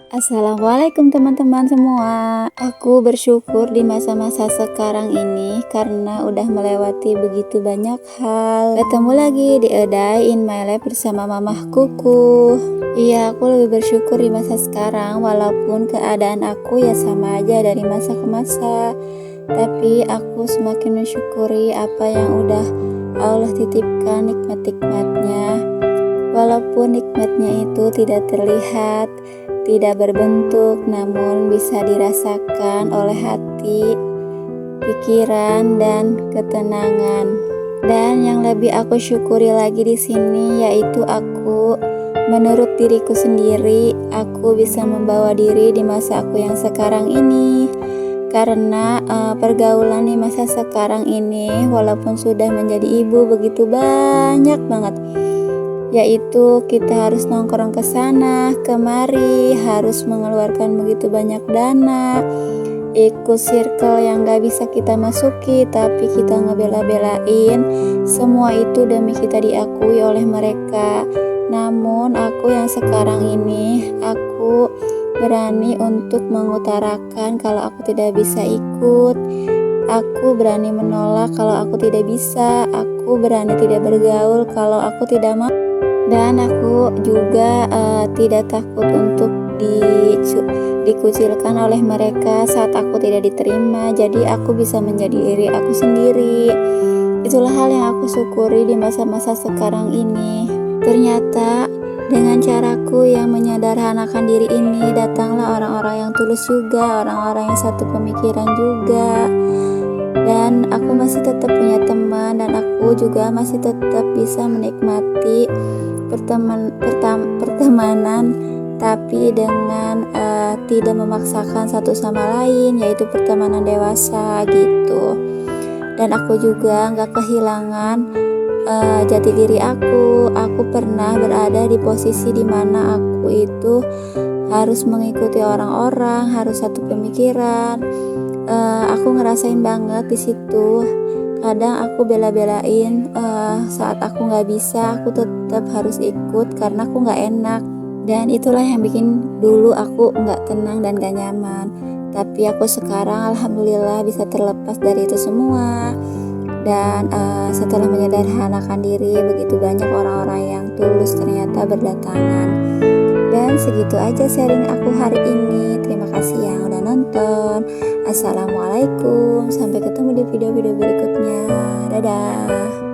Assalamualaikum teman-teman semua. Aku bersyukur di masa-masa sekarang ini karena udah melewati begitu banyak hal. Ketemu lagi di A Day in My Life bersama Mamah Kuku. Iya, aku lebih bersyukur di masa sekarang walaupun keadaan aku ya sama aja dari masa ke masa. Tapi aku semakin mensyukuri apa yang udah Allah titipkan, nikmat-nikmatnya. Walaupun nikmatnya itu tidak terlihat, tidak berbentuk, namun bisa dirasakan oleh hati, pikiran, dan ketenangan. Dan yang lebih aku syukuri lagi di sini yaitu menurut diriku sendiri, aku bisa membawa diri di masa aku yang sekarang ini. Karena pergaulan di masa sekarang ini, walaupun sudah menjadi ibu begitu banyak banget, yaitu kita harus nongkrong ke sana kemari, harus mengeluarkan begitu banyak dana, ikut circle yang gak bisa kita masuki tapi kita ngebela-belain. Semua itu demi kita diakui oleh mereka. Namun aku yang sekarang ini, aku berani untuk mengutarakan kalau aku tidak bisa ikut. Aku berani menolak kalau aku tidak bisa. Aku berani tidak bergaul kalau aku tidak mau. Dan aku juga tidak takut untuk dikucilkan oleh mereka saat aku tidak diterima. Jadi aku bisa menjadi diri aku sendiri. Itulah hal yang aku syukuri di masa-masa sekarang ini. Ternyata dengan caraku yang menyederhanakan diri ini, datanglah orang-orang yang tulus juga, orang-orang yang satu pemikiran juga. Dan aku masih tetap punya teman, dan aku juga masih tetap bisa menikmati pertemanan, tapi dengan tidak memaksakan satu sama lain, yaitu pertemanan dewasa gitu. Dan aku juga gak kehilangan jati diri aku. Aku pernah berada di posisi dimana aku itu harus mengikuti orang-orang, harus satu pemikiran. Aku ngerasain banget di situ. Kadang aku bela-belain, saat aku nggak bisa, aku tetap harus ikut karena aku nggak enak. Dan itulah yang bikin dulu aku nggak tenang dan gak nyaman. Tapi aku sekarang alhamdulillah bisa terlepas dari itu semua. Dan setelah menyederhanakan diri, begitu banyak orang-orang yang tulus ternyata berdatangan. Dan segitu aja sharing aku hari ini. Terima kasih yang udah nonton. Assalamualaikum. Sampai ketemu di video-video berikutnya. Dadah.